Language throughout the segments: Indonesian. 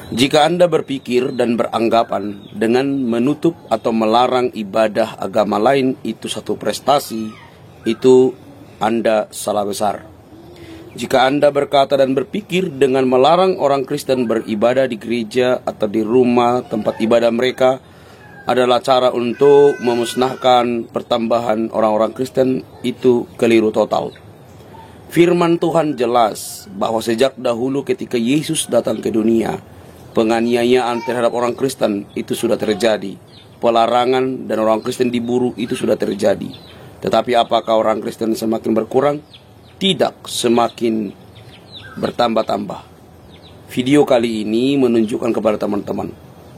Jika Anda berpikir dan beranggapan dengan menutup atau melarang ibadah agama lain itu satu prestasi, itu Anda salah besar. Jika Anda berkata dan berpikir dengan melarang orang Kristen beribadah di gereja atau di rumah tempat ibadah mereka adalah cara untuk memusnahkan pertambahan orang-orang Kristen, itu keliru total. Firman Tuhan jelas bahwa sejak dahulu ketika Yesus datang ke dunia, penganiayaan terhadap orang Kristen itu sudah terjadi. Pelarangan dan orang Kristen diburu itu sudah terjadi. Tetapi apakah orang Kristen semakin berkurang? Tidak, semakin bertambah-tambah. Video kali ini menunjukkan kepada teman-teman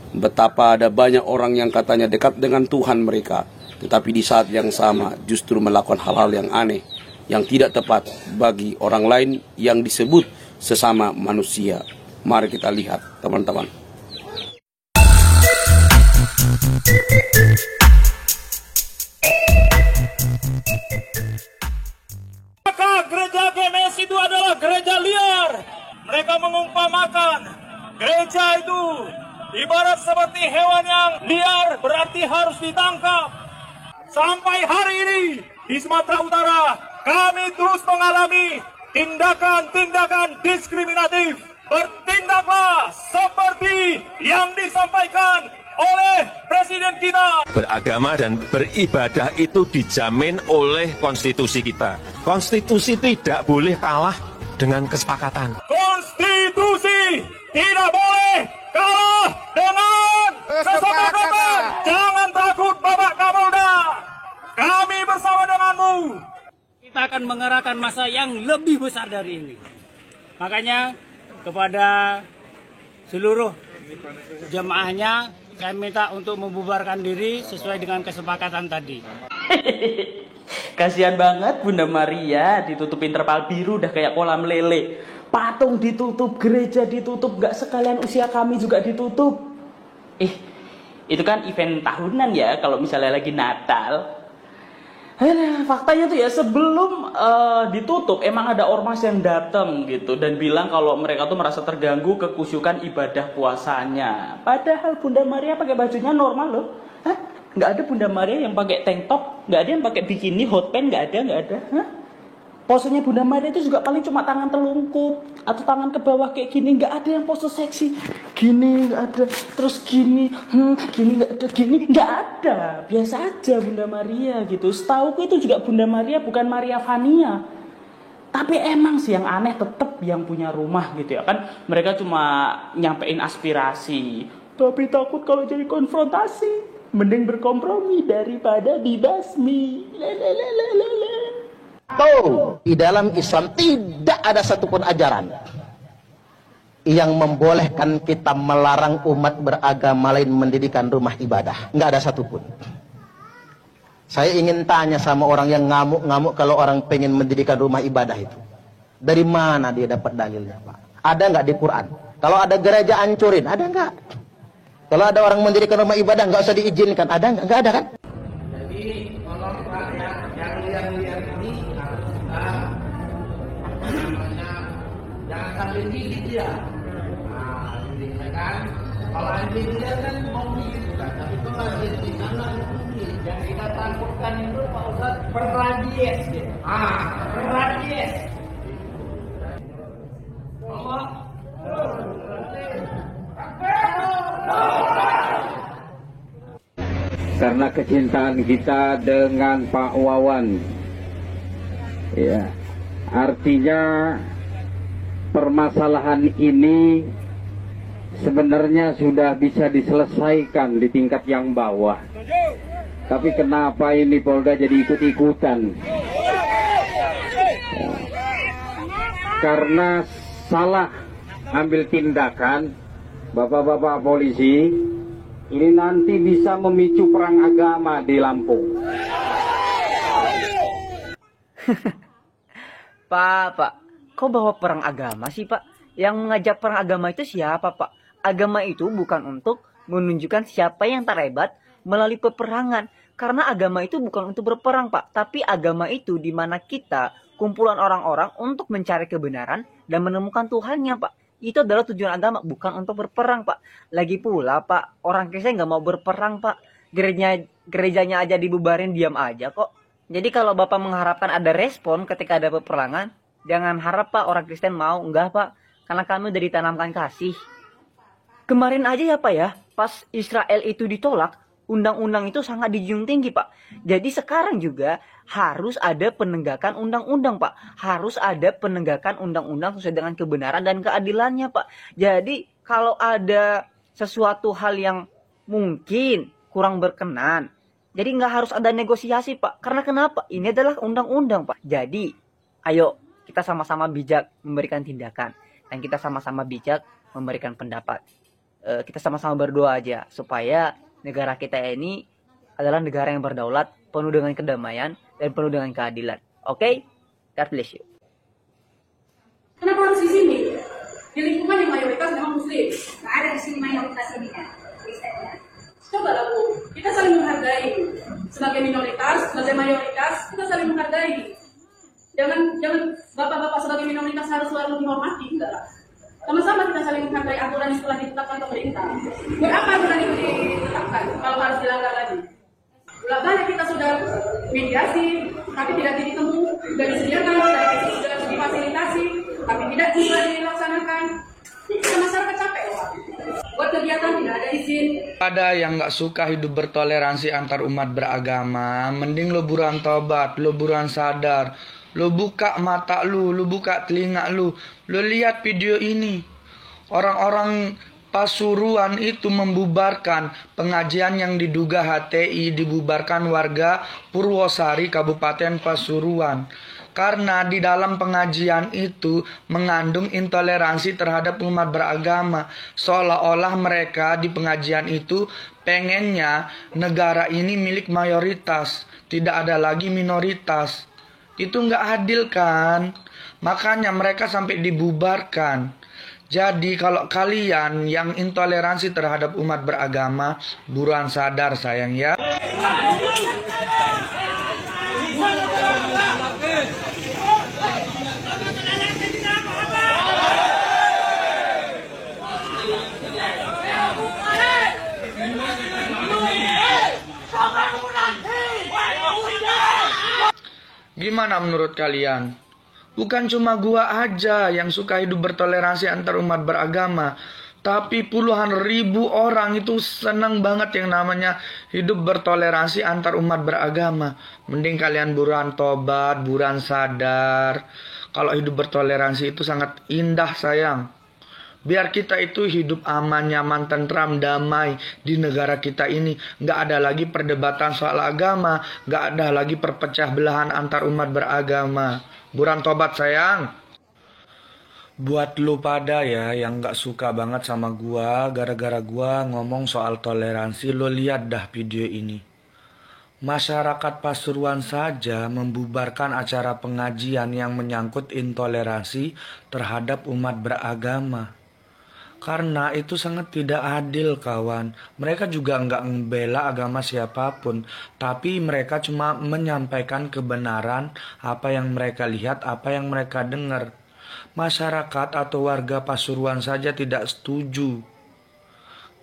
betapa ada banyak orang yang katanya dekat dengan Tuhan mereka, tetapi di saat yang sama justru melakukan hal-hal yang aneh, yang tidak tepat bagi orang lain yang disebut sesama manusia. Mari kita lihat, teman-teman. Maka gereja GMS itu adalah gereja liar. Mereka mengumpamakan gereja itu ibarat seperti hewan yang liar, berarti harus ditangkap. Sampai hari ini di Sumatera Utara kami terus mengalami tindakan-tindakan diskriminatif. Bertindaklah seperti yang disampaikan oleh Presiden kita. Beragama dan beribadah itu dijamin oleh konstitusi kita. Konstitusi tidak boleh kalah dengan kesepakatan. Konstitusi tidak boleh kalah dengan kesepakatan. Jangan takut Bapak Kapolda. Kami bersama denganmu. Kita akan mengerahkan massa yang lebih besar dari ini. Makanya kepada seluruh jemaahnya saya minta untuk membubarkan diri sesuai dengan kesepakatan tadi. Kasihan banget Bunda Maria, ditutupin terpal biru udah kayak kolam lele. Patung ditutup, gereja ditutup, gak sekalian usia kami juga ditutup. Itu kan event tahunan ya kalau misalnya lagi Natal. Faktanya tuh ya sebelum ditutup emang ada ormas yang datang gitu dan bilang kalau mereka tuh merasa terganggu kekusyukan ibadah puasanya. Padahal Bunda Maria pakai bajunya normal loh. Nggak ada Bunda Maria yang pakai tank top, nggak ada yang pakai bikini, hot pants, nggak ada. Posenya Bunda Maria itu juga paling cuma tangan telungkup atau tangan ke bawah kayak gini, nggak ada yang pose seksi. Gini nggak ada, terus gini nggak ada, gini nggak ada. Biasa aja Bunda Maria gitu. Setauku itu juga Bunda Maria bukan Maria Vania. Tapi emang sih yang aneh tetap yang punya rumah gitu ya kan. Mereka cuma nyampein aspirasi. Tapi takut kalau jadi konfrontasi. Mending berkompromi daripada dibasmi. Tuh, di dalam Islam tidak ada satupun ajaran yang membolehkan kita melarang umat beragama lain mendirikan rumah ibadah. Nggak ada satupun. Saya ingin tanya sama orang yang ngamuk-ngamuk kalau orang pengen mendirikan rumah ibadah itu. Dari mana dia dapat dalilnya, Pak? Ada nggak di Quran? Kalau ada gereja hancurin, ada nggak? Kalau ada orang mendirikan rumah ibadah nggak usah diizinkan, ada nggak? Nggak ada kan? Jadi tolong Pak yang liar-liar ini harus kita jangan sampai gigit ya. Nah, ini kan kalau anjing liar kan mau gigit kan, tapi kalau anjing di sana yang kita takutkan itu Pak Ustaz perrabies gitu. Perrabies. Allah. Karena kecintaan kita dengan Pak Wawan, ya, artinya permasalahan ini sebenarnya sudah bisa diselesaikan di tingkat yang bawah. Tapi kenapa ini Polda jadi ikut-ikutan? Ya. Karena salah ambil tindakan, Bapak-bapak polisi, ini nanti bisa memicu perang agama di Lampung. Pak, kok bawa perang agama sih, Pak? Yang mengajak perang agama itu siapa, Pak? Agama itu bukan untuk menunjukkan siapa yang terhebat melalui peperangan. Karena agama itu bukan untuk berperang, Pak. Tapi agama itu di mana kita, kumpulan orang-orang untuk mencari kebenaran dan menemukan Tuhannya, Pak. Itu adalah tujuan agama, bukan untuk berperang, Pak. Lagi pula, Pak, orang Kristen nggak mau berperang, Pak. Gerejanya aja dibubarin, diam aja kok. Jadi kalau Bapak mengharapkan ada respon ketika ada peperangan, jangan harap, Pak, orang Kristen mau. Enggak, Pak. Karena kami udah ditanamkan kasih. Kemarin aja ya, Pak ya, pas Israel itu ditolak, undang-undang itu sangat dijunjung tinggi, Pak. Jadi sekarang juga harus ada penegakan undang-undang, Pak. Harus ada penegakan undang-undang sesuai dengan kebenaran dan keadilannya, Pak. Jadi kalau ada sesuatu hal yang mungkin kurang berkenan, jadi nggak harus ada negosiasi, Pak. Karena kenapa? Ini adalah undang-undang, Pak. Jadi, ayo kita sama-sama bijak memberikan tindakan. Dan kita sama-sama bijak memberikan pendapat. Kita sama-sama berdoa aja supaya negara kita ini adalah negara yang berdaulat, penuh dengan kedamaian, dan penuh dengan keadilan. Oke? God bless you. Kenapa harus di sini? Di lingkungan yang mayoritas memang muslim. Nggak ada di sini mayoritas ini kan? Coba lah Bu, kita saling menghargai. Sebagai minoritas, sebagai mayoritas, kita saling menghargai. Jangan bapak-bapak sebagai minoritas harus selalu dihormati, enggak lah. Sama-sama kita saling menghargai aturan yang telah ditetapkan pemerintah. Buat apa aturan itu ditetapkan kalau harus dilanggar lagi? Balik kita sudah mediasi, tapi tidak titik temu, sudah disediakan, sudah difasilitasi, tapi tidak juga dilaksanakan. Ini masyarakat capek, Pak. Buat kegiatan tidak ada izin. Ada yang nggak suka hidup bertoleransi antar umat beragama, mending lo buruan tobat, lo buruan sadar. Lo buka mata lu buka telinga lu lihat video ini. Orang-orang Pasuruan itu membubarkan pengajian yang diduga HTI, dibubarkan warga Purwosari, Kabupaten Pasuruan. Karena di dalam pengajian itu mengandung intoleransi terhadap umat beragama. Seolah-olah mereka di pengajian itu pengennya negara ini milik mayoritas, tidak ada lagi minoritas. Itu nggak adil kan? Makanya mereka sampai dibubarkan. Jadi kalau kalian yang intoleransi terhadap umat beragama, buruan sadar sayang ya. Gimana menurut kalian? Bukan cuma gua aja yang suka hidup bertoleransi antar umat beragama, tapi puluhan ribu orang itu senang banget yang namanya hidup bertoleransi antar umat beragama. Mending kalian buruan tobat, buruan sadar. Kalau hidup bertoleransi itu sangat indah sayang. Biar kita itu hidup aman, nyaman, tentram, damai di negara kita ini. Nggak ada lagi perdebatan soal agama. Nggak ada lagi perpecah belahan antar umat beragama. Buruan tobat sayang. Buat lu pada ya yang nggak suka banget sama gua, gara-gara gua ngomong soal toleransi, lu lihat dah video ini. Masyarakat Pasuruan saja membubarkan acara pengajian yang menyangkut intoleransi terhadap umat beragama. Karena itu sangat tidak adil kawan. Mereka juga nggak membela agama siapapun. Tapi mereka cuma menyampaikan kebenaran apa yang mereka lihat, apa yang mereka dengar. Masyarakat atau warga Pasuruan saja tidak setuju.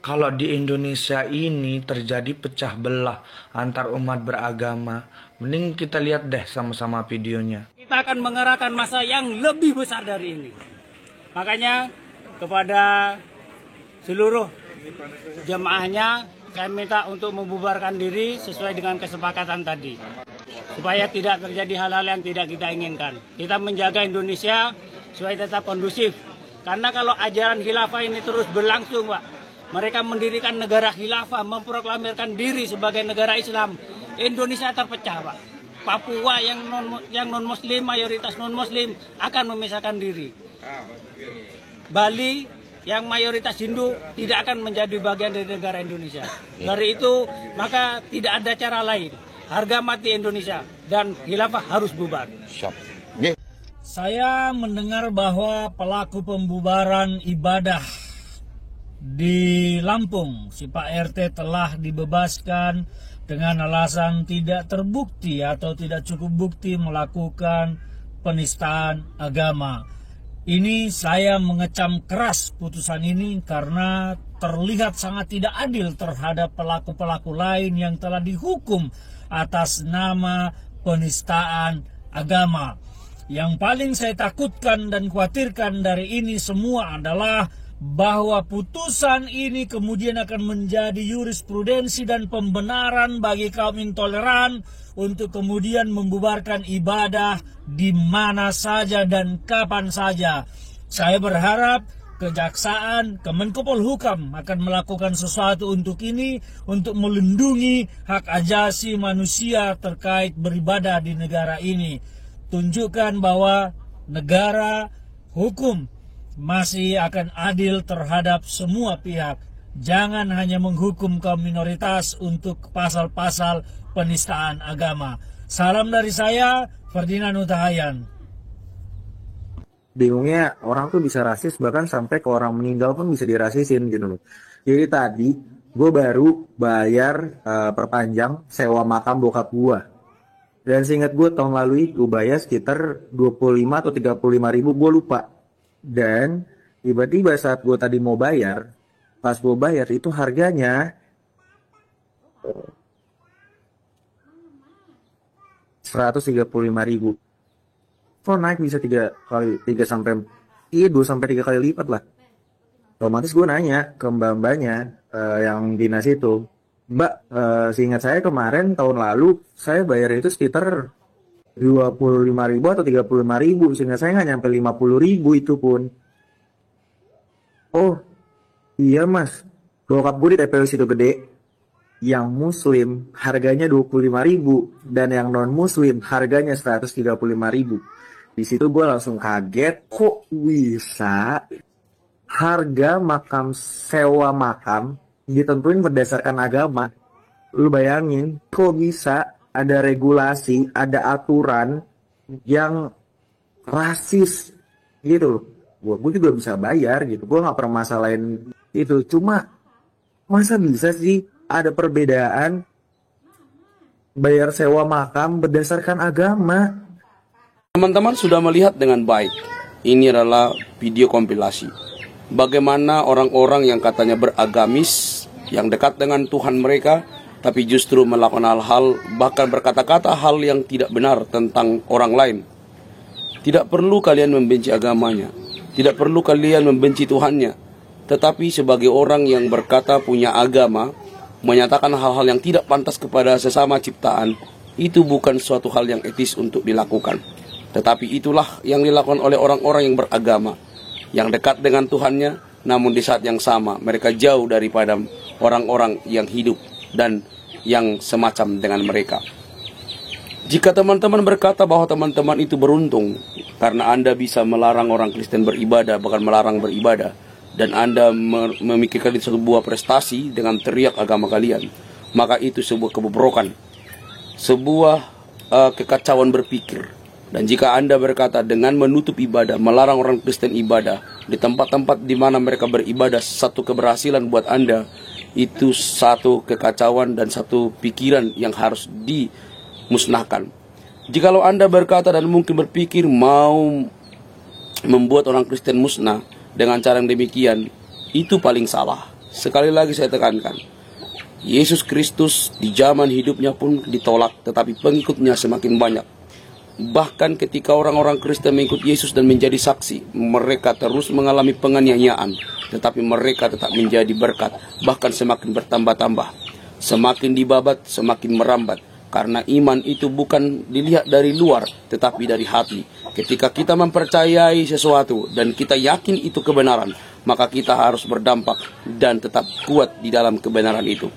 Kalau di Indonesia ini terjadi pecah belah antar umat beragama. Mending kita lihat deh sama-sama videonya. Kita akan mengerahkan massa yang lebih besar dari ini. Makanya kepada seluruh jemaahnya saya minta untuk membubarkan diri sesuai dengan kesepakatan tadi supaya tidak terjadi hal-hal yang tidak kita inginkan. Kita menjaga Indonesia supaya tetap kondusif, karena kalau ajaran khilafah ini terus berlangsung Pak, mereka mendirikan negara khilafah, memproklamirkan diri sebagai negara Islam, Indonesia terpecah Pak. Papua yang non muslim, mayoritas non muslim akan memisahkan diri. Bali yang mayoritas Hindu tidak akan menjadi bagian dari negara Indonesia. Dari itu maka tidak ada cara lain. Harga mati Indonesia dan khilafah harus bubar. Saya mendengar bahwa pelaku pembubaran ibadah di Lampung, si Pak RT telah dibebaskan dengan alasan tidak terbukti atau tidak cukup bukti melakukan penistaan agama. Ini saya mengecam keras putusan ini karena terlihat sangat tidak adil terhadap pelaku-pelaku lain yang telah dihukum atas nama penistaan agama. Yang paling saya takutkan dan khawatirkan dari ini semua adalah bahwa putusan ini kemudian akan menjadi jurisprudensi dan pembenaran bagi kaum intoleran untuk kemudian membubarkan ibadah di mana saja dan kapan saja. Saya berharap Kejaksaan, Kemenkopolhukam akan melakukan sesuatu untuk ini, untuk melindungi hak asasi manusia terkait beribadah di negara ini. Tunjukkan bahwa negara hukum masih akan adil terhadap semua pihak. Jangan hanya menghukum kaum minoritas untuk pasal-pasal penistaan agama. Salam dari saya, Ferdinand Hutahayan. Bingungnya orang tuh bisa rasis, bahkan sampai ke orang meninggal pun bisa dirasisin gitu loh. Jadi tadi gue baru bayar perpanjang sewa makam bokap gue. Dan seingat gue tahun lalu itu bayar sekitar 25 atau 35 ribu, gue lupa. Dan tiba-tiba saat gue tadi mau bayar, pas gue bayar itu harganya 135 ribu. Kok naik bisa 2 sampai 3 kali lipat lah. Otomatis gue nanya ke mbak-mbaknya yang dinas itu, Mbak, seingat saya kemarin tahun lalu saya bayar itu sekitar 25 ribu atau 35 ribu, seingat saya nggak nyampe 50 ribu itu pun. Oh iya mas, bokap gue di TPU Situ Gede yang muslim harganya 25 ribu dan yang non muslim harganya 135 ribu. Di situ gue langsung kaget, kok bisa harga makam, sewa makam ditentuin berdasarkan agama. Lu bayangin, kok bisa ada regulasi, ada aturan yang rasis gitu loh. Gue juga bisa bayar gitu, gue gak pernah masalahin itu. Cuma masa bisa sih ada perbedaan bayar sewa makam berdasarkan agama? Teman-teman sudah melihat dengan baik, ini adalah video kompilasi. Bagaimana orang-orang yang katanya beragamis, yang dekat dengan Tuhan mereka, tapi justru melakukan hal-hal, bahkan berkata-kata hal yang tidak benar tentang orang lain. Tidak perlu kalian membenci agamanya, tidak perlu kalian membenci Tuhannya. Tetapi sebagai orang yang berkata punya agama, menyatakan hal-hal yang tidak pantas kepada sesama ciptaan, itu bukan suatu hal yang etis untuk dilakukan. Tetapi itulah yang dilakukan oleh orang-orang yang beragama, yang dekat dengan Tuhannya, namun di saat yang sama mereka jauh daripada orang-orang yang hidup dan yang semacam dengan mereka. Jika teman-teman berkata bahwa teman-teman itu beruntung karena Anda bisa melarang orang Kristen beribadah, bahkan melarang beribadah, dan Anda memikirkan itu sebuah prestasi dengan teriak agama kalian, maka itu sebuah kebobrokan, sebuah kekacauan berpikir. Dan jika Anda berkata dengan menutup ibadah, melarang orang Kristen ibadah di tempat-tempat di mana mereka beribadah, satu keberhasilan buat Anda, itu satu kekacauan dan satu pikiran yang harus dimusnahkan. Jikalau Anda berkata dan mungkin berpikir mau membuat orang Kristen musnah dengan cara yang demikian, itu paling salah. Sekali lagi saya tekankan, Yesus Kristus di zaman hidupnya pun ditolak, tetapi pengikutnya semakin banyak. Bahkan ketika orang-orang Kristen mengikut Yesus dan menjadi saksi, mereka terus mengalami penganiayaan, tetapi mereka tetap menjadi berkat, bahkan semakin bertambah-tambah. Semakin dibabat, semakin merambat. Karena iman itu bukan dilihat dari luar, tetapi dari hati. Ketika kita mempercayai sesuatu dan kita yakin itu kebenaran, maka kita harus berdampak dan tetap kuat di dalam kebenaran itu.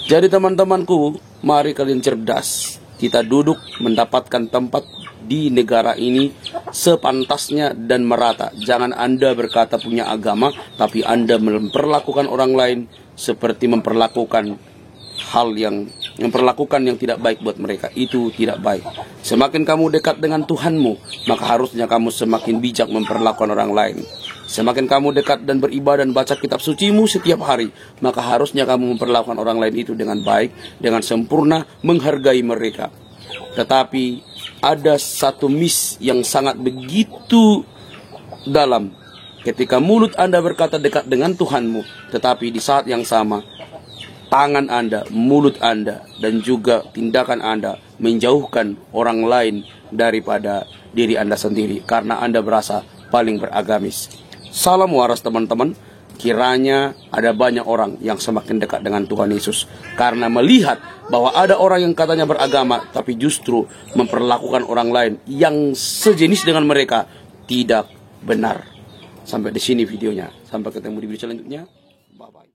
Jadi teman-temanku, mari kalian cerdas. Kita duduk mendapatkan tempat di negara ini sepantasnya dan merata. Jangan Anda berkata punya agama, tapi Anda memperlakukan orang lain seperti memperlakukan hal yang tidak baik buat mereka. Itu tidak baik. Semakin kamu dekat dengan Tuhanmu, maka harusnya kamu semakin bijak memperlakukan orang lain. Semakin kamu dekat dan beribadah dan baca kitab sucimu setiap hari, maka harusnya kamu memperlakukan orang lain itu dengan baik, dengan sempurna, menghargai mereka. Tetapi ada satu miss yang sangat begitu dalam. Ketika mulut Anda berkata dekat dengan Tuhanmu, tetapi di saat yang sama, tangan Anda, mulut Anda, dan juga tindakan Anda menjauhkan orang lain daripada diri Anda sendiri, karena Anda berasa paling beragamis. Salam waras teman-teman. Kiranya ada banyak orang yang semakin dekat dengan Tuhan Yesus, karena melihat bahwa ada orang yang katanya beragama, tapi justru memperlakukan orang lain yang sejenis dengan mereka tidak benar. Sampai di sini videonya. Sampai ketemu di video selanjutnya. Bye-bye.